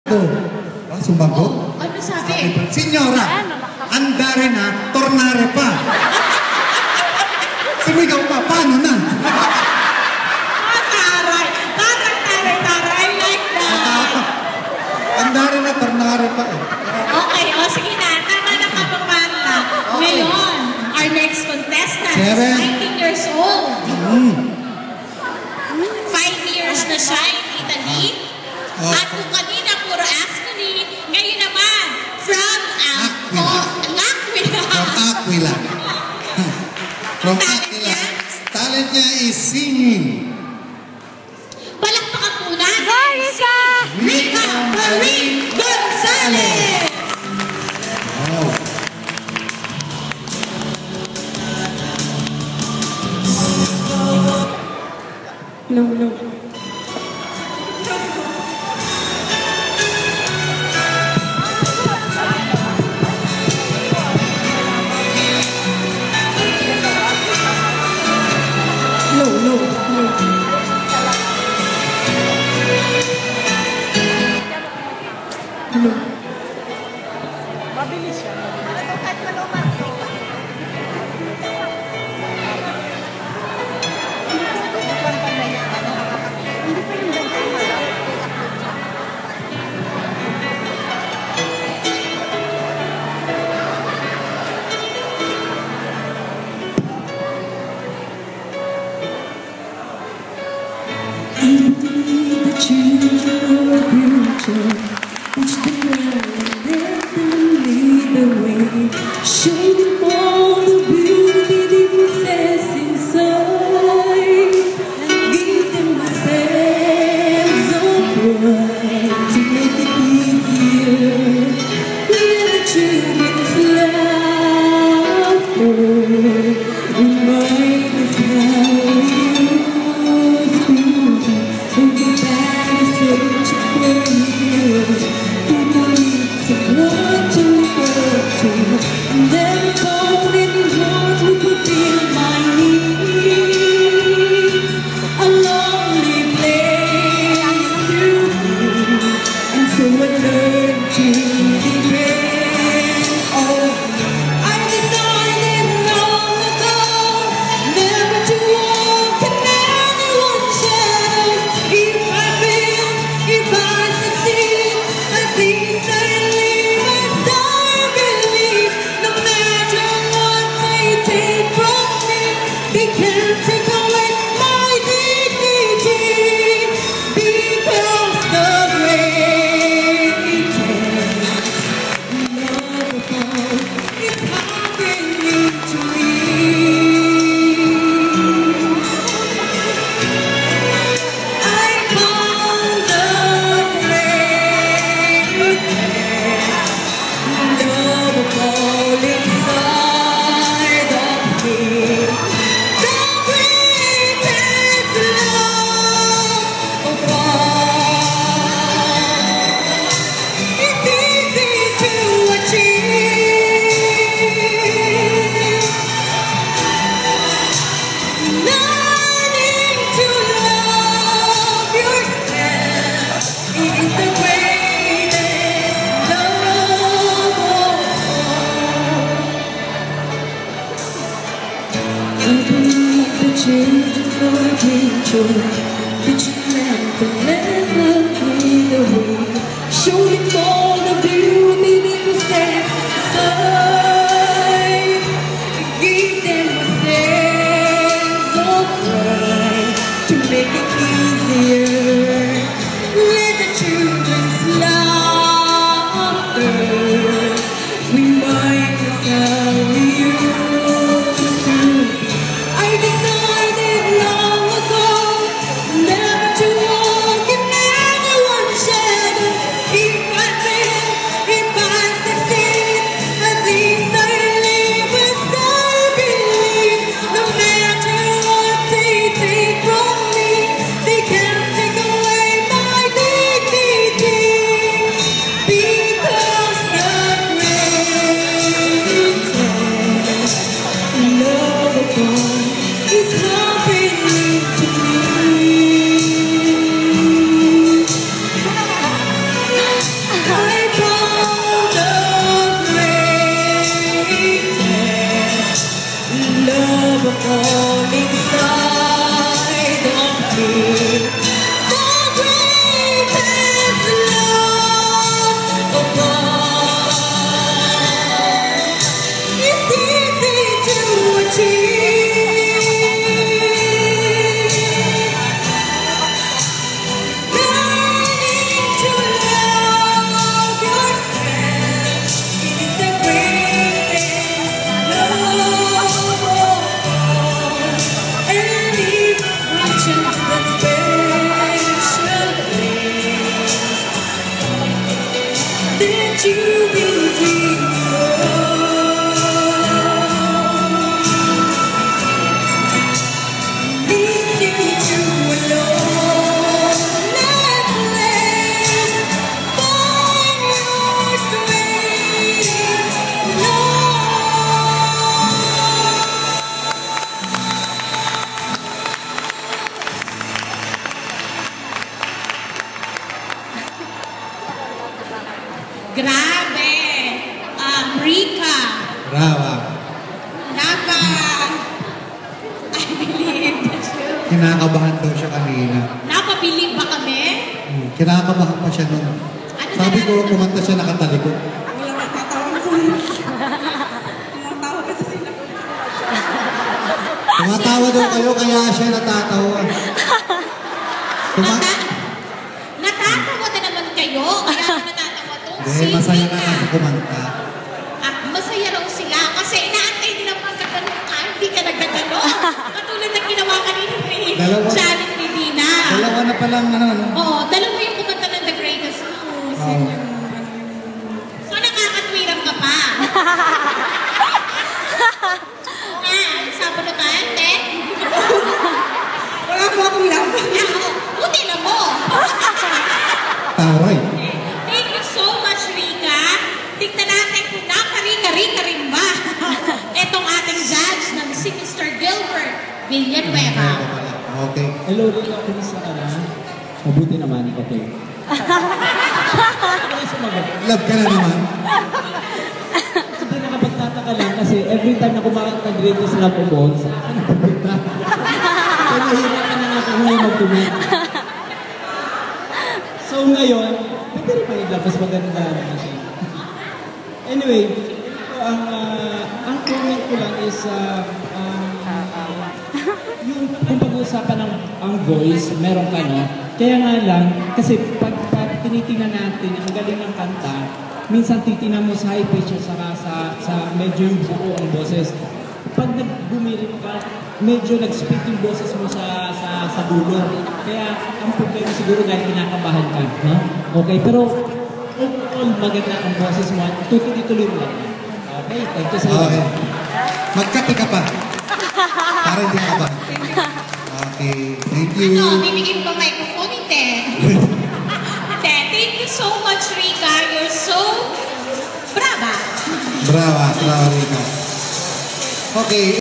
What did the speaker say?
Sumagot? Oh, ano sabi? Sinyora, andare na, tornare pa. Sumigaw pa, paano na? Taray! I like that! Andare na, tornare pa. Okay, o sige na. Tama na ka pamanta. Okay. Ngayon, our next contestant Seven. is 19 years old. 5 years na siya in Italy. At kung kanina puro Ascoli, ngayon naman, from Aquila. From Aquila. Talent niya is singing. Palakpakan po natin si Rica Marie Gonzalez! Wow. No. Mabilis yan. Kahit maluman. Hindi pa yung ganda. Show them all the beauty they possess inside. Give them themselves a bright to make it easier. Let the children's laughter remind us how it was beauty. When the bad is searching for heroes. all inside of me. The greatest love of all is easy to achieve. Learning to love yourself is the greatest love of all. And if we choose that special place that you've been dreaming of, leads you to a lonely place, find your strength, Lord. Grabe! Rika, Brava. I believe that you... Kinakabahan daw siya kanina. Napabilib ba kami? Kinakabahan pa siya nun. Sabi ko, kumanta siya nakatalikod. Wala nagtatawa ko. Tumatawa kasi sila. Tumatawa daw kayo, kaya siya natatawa. Natatawa na naman kayo, kaya natatawa to. Hindi, masaya ka kasi kumanta. Masaya raw sila kasi inaantay nila magkaganon ka, hindi ka nagkaganon. Katulad ng ginawa kanina ni Janet Medina. Dalawa na palang ano. Oo, dalawa yung kumanta ng The Greatest Love. So nakakatwirang ka pa. Oo nga, sabunutan, Ted. Wala po akong laban. Buti na mo. Taray. Thank you so much, Rika. Tignan natin kung nakarika-rika rin ba itong ating judge ng si Mr. Gilbert Villanueva. Okay. Hello, Rika. Kumusta ka na? Mabuti naman. Okay. Ano yung sumagot? Love ka na naman. Hindi nakapagtataka lang kasi every time na kumakanta ng Greatest Love of All, saan ka napupunta? Kaya nahihirapan na nga ako ngayon mag-tumit. So ngayon, pwede rin mailabas maganda na siya. Anyway, ito ang comment ko lang is yung kung pag-uusapan ng ang voice, meron ka, no? Kaya nga lang, kasi pag tinitingnan natin ang galing ng kanta, minsan titingnan mo sa high pitch at saka sa medyo yung buo ang boses. Pag nagbumirit ka, medyo nag-spit yung boses mo sa dulo. Kaya ang problema siguro dahil kinakabahan ka, no? Okay, pero overall maganda ang boses mo. Tutuloy mo lang. Okay, thank you so much. Okay. Magkati ka pa. Para hindi ka ba? Okay, thank you. Ano, bibigyan ko microphone ni Ted. Ted, thank you so much, Rika. You're so brava. Brava, Rika. Okay.